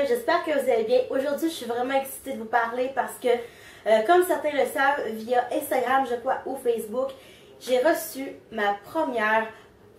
j'espère que vous allez bien. Aujourd'hui, je suis vraiment excitée de vous parler parce que, comme certains le savent, via Instagram, je crois, ou Facebook, j'ai reçu ma première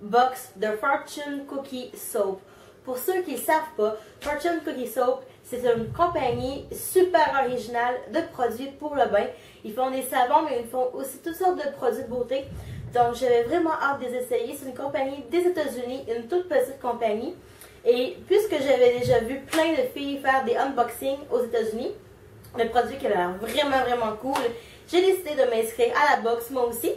box de Fortune Cookie Soap. Pour ceux qui ne savent pas, Fortune Cookie Soap, c'est une compagnie super originale de produits pour le bain. Ils font des savons, mais ils font aussi toutes sortes de produits de beauté. Donc, j'avais vraiment hâte de les essayer. C'est une compagnie des États-Unis, une toute petite compagnie. Et puisque j'avais déjà vu plein de filles faire des unboxings aux États-Unis, le produit qui a l'air vraiment cool, j'ai décidé de m'inscrire à la box moi aussi.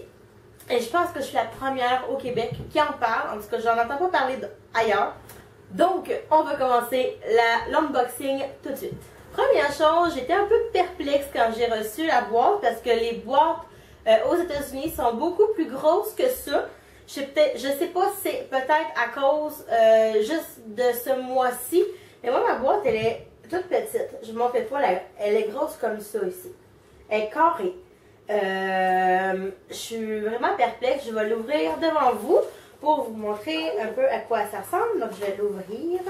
Et je pense que je suis la première au Québec qui en parle. En tout cas, j'en entends pas parler ailleurs. Donc, on va commencer l'unboxing tout de suite. Première chose, j'étais un peu perplexe quand j'ai reçu la boîte parce que les boîtes aux États-Unis sont beaucoup plus grosses que ça. Je sais pas si c'est peut-être à cause juste de ce mois-ci. Mais moi, ma boîte, elle est toute petite. Je m'en fais pas, elle est grosse comme ça ici. Elle est carrée. Je suis vraiment perplexe. Je vais l'ouvrir devant vous pour vous montrer un peu à quoi ça ressemble. Donc, je vais l'ouvrir.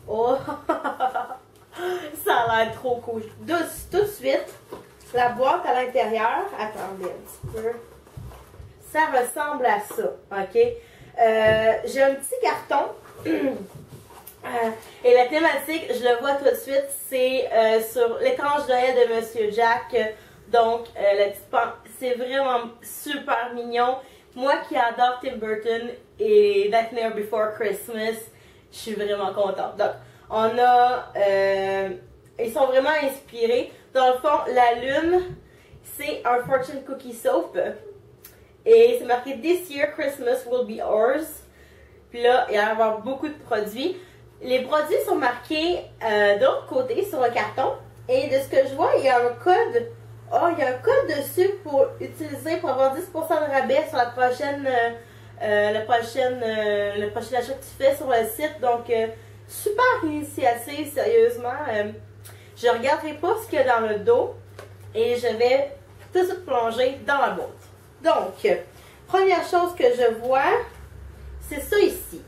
Oh! Ça a l'air trop cool. Tout de suite, la boîte à l'intérieur. Attendez un petit peu. Ça ressemble à ça, ok? J'ai un petit carton. Et la thématique, je le vois tout de suite, c'est sur l'étrange Noël de Monsieur Jack. Donc, c'est vraiment super mignon. Moi qui adore Tim Burton et Nightmare Before Christmas, je suis vraiment contente. Donc, on a... ils sont vraiment inspirés. Dans le fond, la lune, c'est un Fortune Cookie Soap. Et c'est marqué This year Christmas will be ours. Puis là, il va y avoir beaucoup de produits. Les produits sont marqués de l'autre côté sur le carton. Et de ce que je vois, il y a un code. Oh, il y a un code dessus pour utiliser pour avoir 10% de rabais sur la prochaine, le prochain achat que tu fais sur le site. Donc, super initiative, sérieusement. Je ne regarderai pas ce qu'il y a dans le dos. Et je vais tout de suite plonger dans la boîte. Donc, première chose que je vois, c'est ça ici.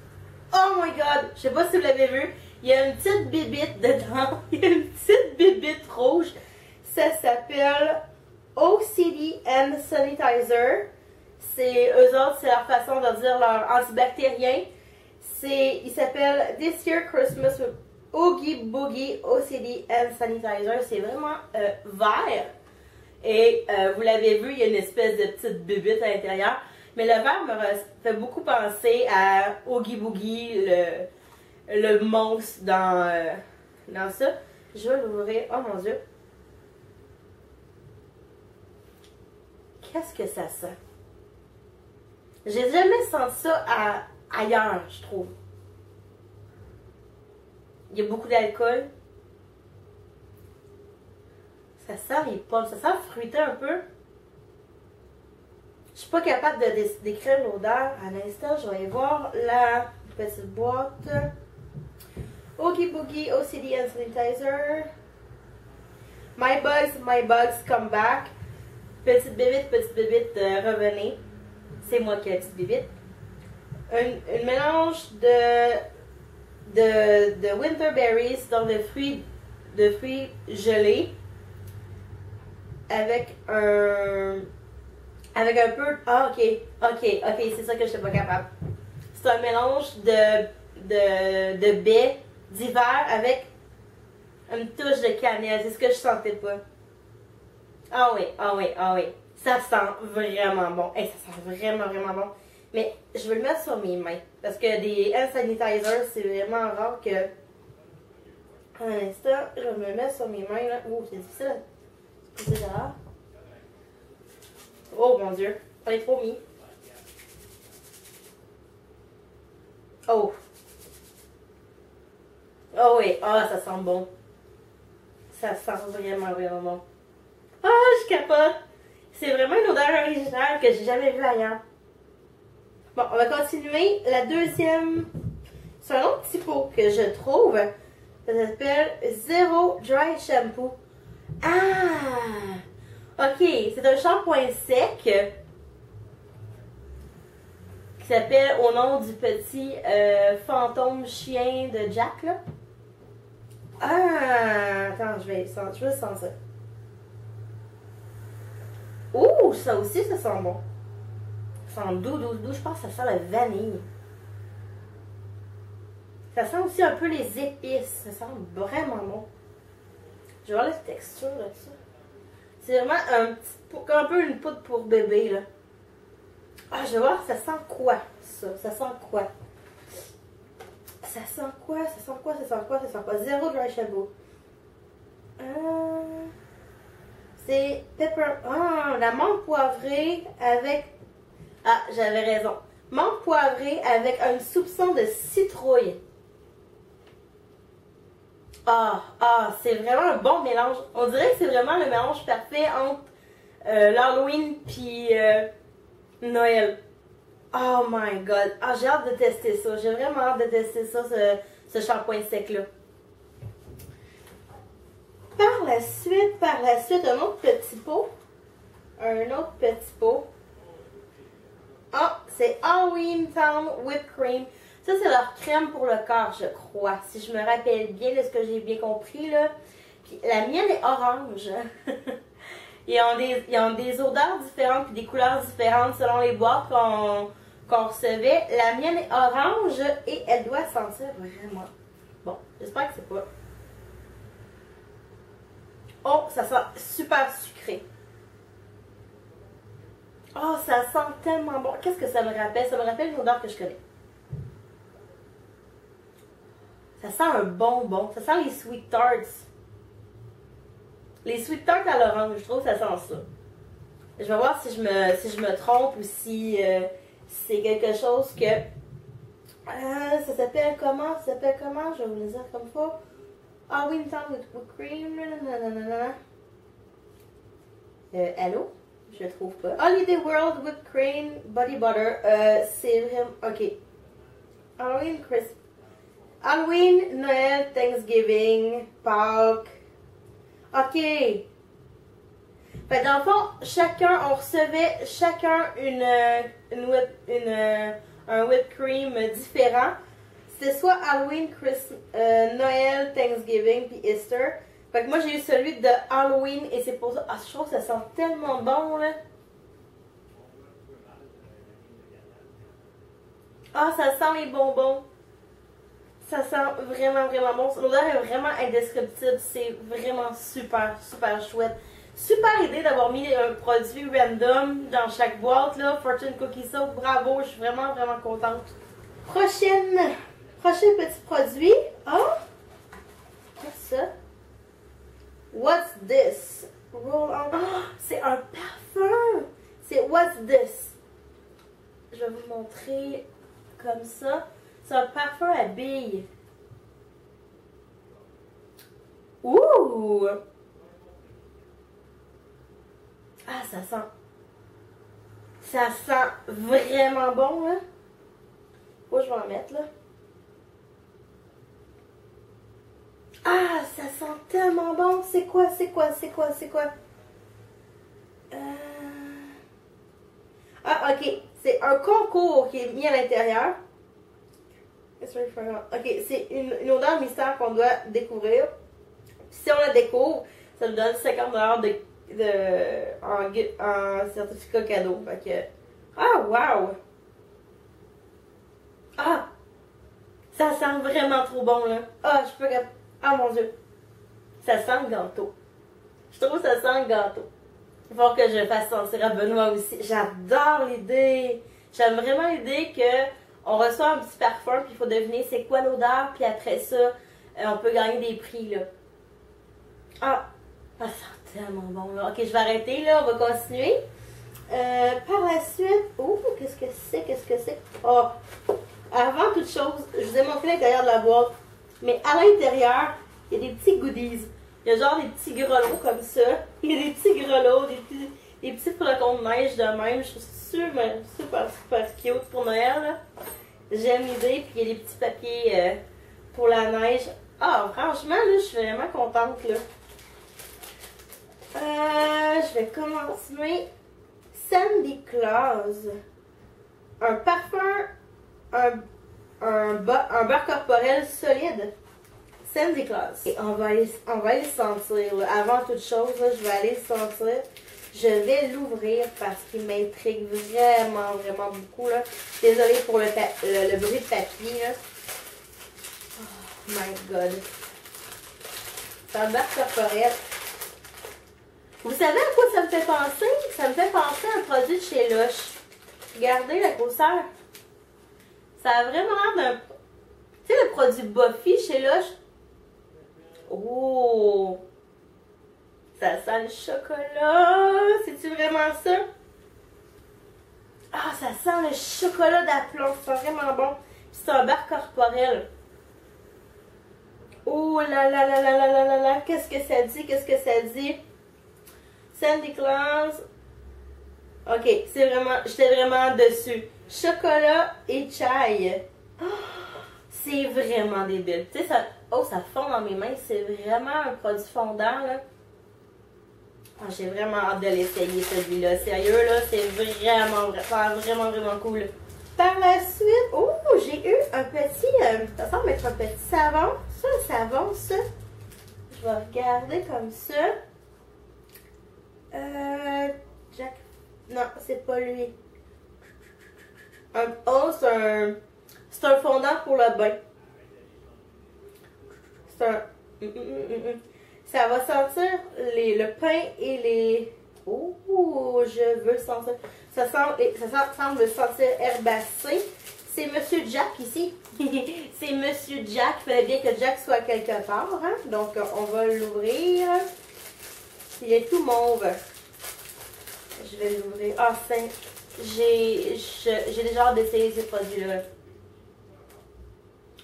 Oh my god, je sais pas si vous l'avez vu, il y a une petite bébite dedans. Il y a une petite bébite rouge. Ça s'appelle OCD and Sanitizer. C'est eux autres, c'est leur façon de dire leur antibactérien. Il s'appelle This Year Christmas with Oogie Boogie OCD and Sanitizer. C'est vraiment vert. Et vous l'avez vu, il y a une espèce de petite bébite à l'intérieur. Mais le vert me fait beaucoup penser à Oogie Boogie, le monstre dans ça. Je vais l'ouvrir. Oh mon dieu. Qu'est-ce que ça sent? J'ai jamais senti ça ailleurs, je trouve. Il y a beaucoup d'alcool. Ça sent les pommes, ça sent fruité un peu. Je suis pas capable de décrire l'odeur. À l'instant, je vais aller voir la petite boîte. Oogie Boogie OCD and Sanitizer. My bugs come back. Petite bébite, revenez. C'est moi qui ai la petite bébite. Un mélange de winter berries, donc de fruits gelés. Avec un peu... Ah, ok, c'est ça que je suis pas capable. C'est un mélange de baies d'hiver avec une touche de cannelle. C'est ce que je sentais pas. Ah oui. Ça sent vraiment bon. Hey, ça sent vraiment bon. Mais je vais le mettre sur mes mains. Parce que des hand sanitizers, c'est vraiment rare que... Un instant, je vais me le mettre sur mes mains. Là. Oh, c'est difficile. C'est là. Oh mon dieu, j'en ai trop mis. Oh. Oh oui, ça sent bon. Ça sent vraiment bon. Ah, je capote. C'est vraiment une odeur originale que j'ai jamais vue ailleurs. Bon, on va continuer. La deuxième, c'est un autre petit pot que je trouve. Ça s'appelle Zero Dry Shampoo. Ah! Ok, c'est un shampoing sec qui s'appelle au nom du petit fantôme chien de Jack, là. Ah, attends, je vais sentir. Ouh, ça aussi, ça sent bon. Ça sent doux. Je pense que ça sent la vanille. Ça sent aussi un peu les épices. Ça sent vraiment bon. Je vais voir la texture là-dessus. C'est vraiment un peu une poudre pour bébé, là. Ah, je vais voir, ça sent quoi, ça? Ça sent quoi? Ça sent quoi? Ça sent quoi? Ça sent quoi? Ça sent quoi? Zéro dry shampoo. C'est pepper. Ah, la menthe poivrée avec. Ah, j'avais raison. Menthe poivrée avec un soupçon de citrouille. C'est vraiment un bon mélange. On dirait que c'est vraiment le mélange parfait entre l'Halloween puis Noël. Oh my god. Ah, j'ai hâte de tester ça. J'ai vraiment hâte de tester ça, ce shampoing sec-là. Par la suite, un autre petit pot. Ah, c'est Halloween Town Whipped Cream. Ça, c'est leur crème pour le corps, je crois. Si je me rappelle bien de ce que j'ai bien compris, là. Puis la mienne est orange. Ils ont des odeurs différentes puis des couleurs différentes selon les boîtes qu'on recevait. La mienne est orange et elle doit sentir vraiment. Bon, j'espère que c'est pas. Oh, ça sent super sucré. Oh, ça sent tellement bon. Qu'est-ce que ça me rappelle? Ça me rappelle une odeur que je connais. Ça sent un bonbon. Ça sent les sweet tarts. Les sweet tarts à l'orange, je trouve que ça sent ça. Je vais voir si je me trompe ou si c'est quelque chose que... ça s'appelle comment? Ça s'appelle comment? Je vais vous le dire comme ça. Halloween Town with whipped cream. Allô? Je le trouve pas. Holiday World Whipped Cream Body Butter. C'est vraiment... Ok. Halloween, Noël, Thanksgiving, Pâques. Ok. Fait dans le fond, on recevait chacun un whipped cream différent. C'était soit Halloween, Noël, Thanksgiving puis Easter. Fait que moi j'ai eu celui de Halloween et c'est pour ça. Ah, je trouve que ça sent tellement bon là. Ah, ça sent les bonbons. Ça sent vraiment bon. L'odeur est vraiment indescriptible. C'est vraiment super chouette. Super idée d'avoir mis un produit random dans chaque boîte là. Fortune Cookie Soap, bravo. Je suis vraiment contente. Prochain petit produit. Ah! Qu'est-ce que ça? What's this? Roll on. Oh, c'est un parfum! C'est What's this? Je vais vous montrer comme ça. C'est un parfum à billes. Ouh! Ah, ça sent vraiment bon, là. Où je vais en mettre, là? Ah, ça sent tellement bon. C'est quoi? Ah, ok. C'est un concours qui est mis à l'intérieur. Ok, c'est une odeur mystère qu'on doit découvrir. Puis si on la découvre, ça nous donne 50$ en certificat cadeau. Fait que... Ah, wow! Ah! Ça sent vraiment trop bon, là. Ah, je peux... Ah, mon Dieu! Ça sent le gâteau. Je trouve que ça sent le gâteau. Il faut que je fasse sentir à Benoît aussi. J'adore l'idée! J'aime vraiment l'idée que on reçoit un petit parfum, puis il faut deviner c'est quoi l'odeur, puis après ça, on peut gagner des prix, là. Ah! Ça sent tellement bon, là. Ok, je vais arrêter, là. On va continuer. Par la suite... Oh, qu'est-ce que c'est? Oh! Avant toute chose, je vous ai montré l'intérieur de la boîte, mais à l'intérieur, il y a des petits goodies. Il y a genre des petits grelots comme ça. Il y a des petits grelots, des petits flocons de neige de même. Je trouve ça super cute pour Noël, là. J'aime l'idée, puis il y a des petits papiers pour la neige. Ah, franchement, là, je suis vraiment contente, là. Je vais commencer. Sandy Claus. Un parfum, un beurre corporel solide. Sandy Claus. Et on va aller le sentir. Là. Avant toute chose, là, je vais aller le sentir. Je vais l'ouvrir parce qu'il m'intrigue vraiment, vraiment beaucoup. Là. Désolée pour le bruit de papier. Là. Oh my god. C'est un barre corporel. Vous savez à quoi ça me fait penser? Ça me fait penser à un produit de chez Lush. Regardez la grosseur. Ça a vraiment l'air d'un... Tu sais le produit Buffy chez Lush? Oh! Ça sent le chocolat! C'est-tu vraiment ça? Ah, ça sent le chocolat d'aplomb. C'est vraiment bon. Puis c'est un beurre corporel. Oh là là là là là là là là! Qu'est-ce que ça dit? Qu'est-ce que ça dit? Sandy Claus. Ok, c'est vraiment... J'étais vraiment dessus. Chocolat et chai. Oh, c'est vraiment débile. Tu sais, ça... Oh, ça fond dans mes mains. C'est vraiment un produit fondant, là. Oh, j'ai vraiment hâte de l'essayer, celui-là. Sérieux, là, c'est vraiment, vraiment cool. Par la suite, oh, j'ai eu un petit... ça semble être un petit savon. Ça, le savon, ça. Je vais regarder comme ça. Jack... Non, c'est pas lui. Oh, c'est un fondant pour le bain. C'est un... Ça va sentir le pain et les... Oh, je veux sentir... Ça semble sentir herbacé. C'est Monsieur Jack ici. C'est Monsieur Jack. Il fallait bien que Jack soit quelque part. Hein? Donc, on va l'ouvrir. Il est tout mauve. Je vais l'ouvrir. Ah, j'ai déjà hâte d'essayer ces produits-là.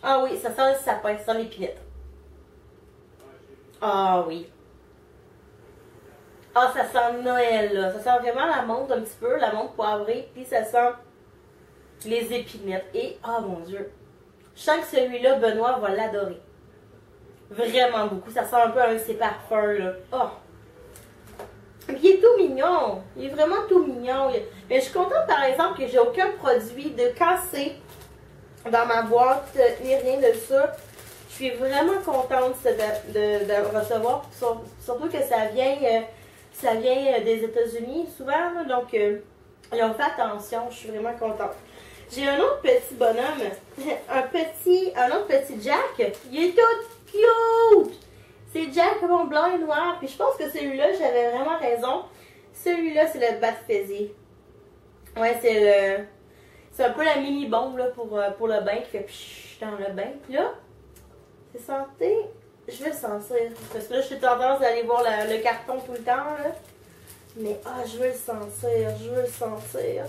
Ah oui, ça sent le sapin, ça sent l'épinette. Ah oui. Ah, ça sent Noël, là. Ça sent vraiment la menthe un petit peu, la menthe poivrée, puis ça sent les épinettes. Et, oh mon Dieu, je sens que celui-là, Benoît va l'adorer. Vraiment beaucoup. Ça sent un peu un de ses parfums, là. Oh! Puis il est tout mignon. Il est vraiment tout mignon. Mais je suis contente, par exemple, que j'ai aucun produit de cassé dans ma boîte, ni rien de ça. Je suis vraiment contente de recevoir. Surtout que ça vient des États-Unis, souvent. Là, donc, ils ont fait attention. Je suis vraiment contente. J'ai un autre petit bonhomme. Un autre petit Jack. Il est tout cute! C'est Jack mon blanc et noir. Puis je pense que celui-là, j'avais vraiment raison. Celui-là, c'est le Bat Fizzy. Ouais, c'est un peu la mini bombe là, pour le bain qui fait pshhh dans le bain. Puis là, c'est santé. Je vais le sentir. Parce que là, je suis tendance d'aller voir le carton tout le temps. Là. Mais je veux le sentir. Je veux le sentir.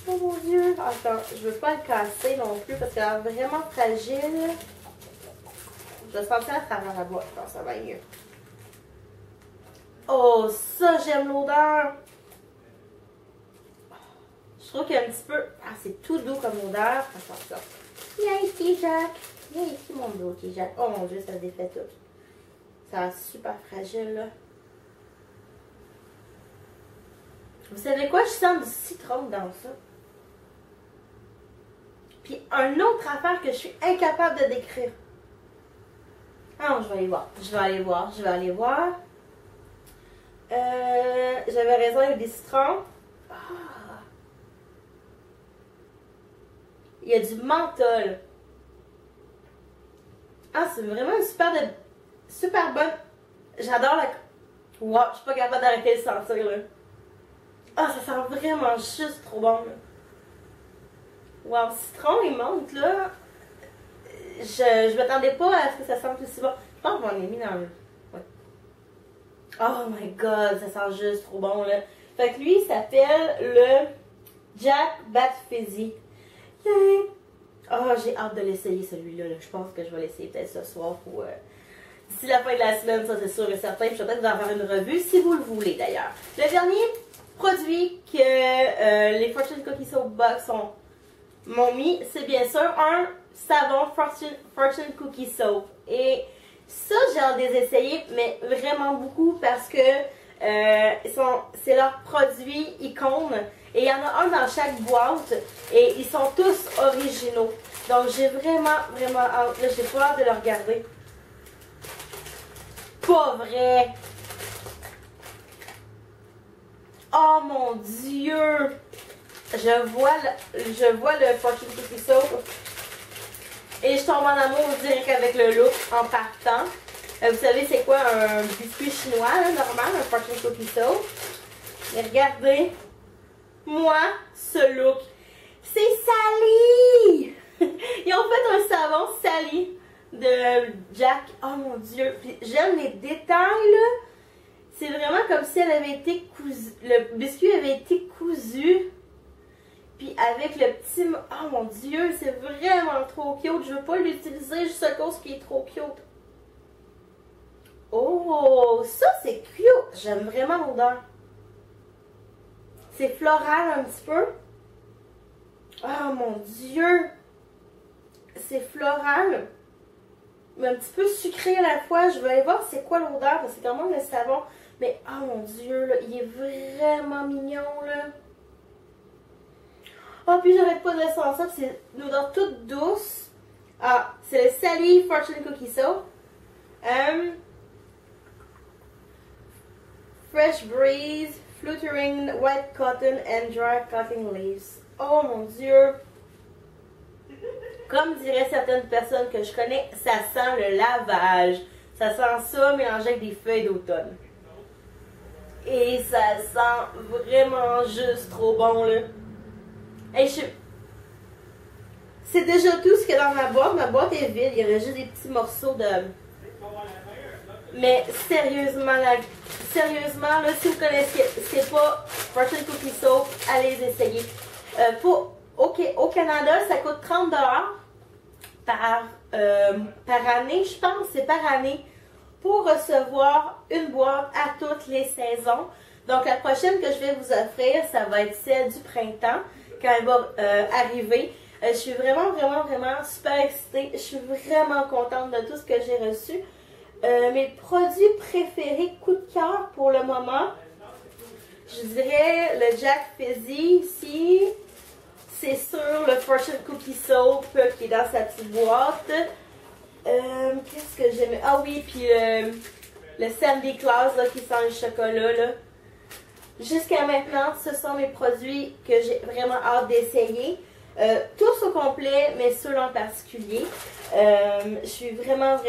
Oh mon Dieu. Attends, je veux pas le casser non plus parce qu'elle est vraiment fragile. Je vais le sentir à travers la boîte. Je pense que ça va être mieux. Oh, ça, j'aime l'odeur. Je trouve qu'il y a un petit peu... Ah, c'est tout doux comme odeur. Attention. Viens ici, Jack. Viens ici, mon beau petit Jack. Oh mon Dieu, ça se défait tout. Ça a super fragile, là. Vous savez quoi? Je sens du citron dans ça. Puis, une autre affaire que je suis incapable de décrire. Ah non, je vais aller voir. Je vais aller voir. J'avais raison, il y a des citrons. Ah. Il y a du menthol. Ah, c'est vraiment une super bonne. J'adore la... Wow, je suis pas capable d'arrêter de le sentir, là. Ah, ça sent vraiment juste trop bon, là. Wow, citron et menthe, là. Je m'attendais pas à ce que ça sente aussi bon. Je pense qu'on est mis dans le... Ouais. Oh my god, ça sent juste trop bon, là. Fait que lui, il s'appelle le Jack Bat Fizzy. Yay! Oh, j'ai hâte de l'essayer, celui-là. Là. Je pense que je vais l'essayer peut-être ce soir ou... d'ici la fin de la semaine, ça c'est sûr et certain. Puis je vais peut-être vous en faire une revue, si vous le voulez d'ailleurs. Le dernier produit que les Fortune Cookie Soap Box m'ont mis, c'est bien sûr un savon Fortune Cookie Soap. Et ça, j'ai hâte de les essayer, mais vraiment beaucoup parce que C'est leur produit icône. Et il y en a un dans chaque boîte. Et ils sont tous originaux. Donc j'ai vraiment hâte. Là, j'ai pas hâte de le regarder. Pas vrai! Oh mon Dieu! Je vois le Fortune Cookie Soap. Et je tombe en amour direct avec le look en partant. Vous savez c'est quoi un biscuit chinois là, normal, un Fortune Cookie Soap. Mais regardez, moi, ce look, c'est Sally! Ils ont fait un savon Sally de Jack. Oh mon Dieu, j'aime les détails là. C'est vraiment comme si elle avait été cousue, le biscuit avait été cousu. Puis avec le petit... Oh mon Dieu, c'est vraiment trop cute. Je veux pas l'utiliser juste à cause qu'il est trop cute. Oh, ça c'est cute. J'aime vraiment l'odeur. C'est floral un petit peu. Oh mon Dieu. C'est floral. Mais un petit peu sucré à la fois. Je vais aller voir c'est quoi l'odeur. Parce que c'est quand même le savon. Mais oh mon Dieu, là, il est vraiment mignon là. Oh, puis j'arrête pas de le sentir, c'est une odeur toute douce. Ah, c'est le Sally Fortune Cookie Soap. Fresh Breeze, Fluttering White Cotton and Dry Cotton Leaves. Oh mon Dieu! Comme diraient certaines personnes que je connais, ça sent le lavage. Ça sent ça mélangé avec des feuilles d'automne. Et ça sent vraiment juste trop bon là. Hey, c'est déjà tout ce qu'il y a dans ma boîte. Ma boîte est vide. Il y avait juste des petits morceaux de... Mais sérieusement, là, si vous connaissez, c'est pas Fortune Cookie Soap, allez les essayer. Au Canada, ça coûte 30$ par année, je pense. C'est par année pour recevoir une boîte à toutes les saisons. Donc, la prochaine que je vais vous offrir, ça va être celle du printemps. Quand elle va arriver. Je suis vraiment super excitée. Je suis vraiment contente de tout ce que j'ai reçu. Mes produits préférés, coup de cœur pour le moment, je dirais le Jack Fizzy ici. C'est sûr, le Fortune Cookie Soap qui est dans sa petite boîte. Qu'est-ce que j'aime? Ah oui, puis le Sandy Claus là, qui sent le chocolat là. Jusqu'à maintenant, ce sont mes produits que j'ai vraiment hâte d'essayer. Tous au complet, mais ceux en particulier. Je suis vraiment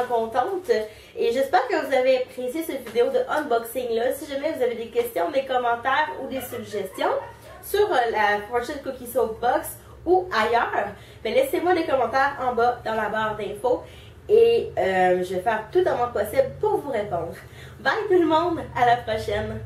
contente. Et j'espère que vous avez apprécié cette vidéo de unboxing là. Si jamais vous avez des questions, des commentaires ou des suggestions sur la Fortune Cookie Soap Box ou ailleurs, ben laissez-moi des commentaires en bas dans la barre d'infos. Et je vais faire tout en mon possible pour vous répondre. Bye tout le monde, à la prochaine!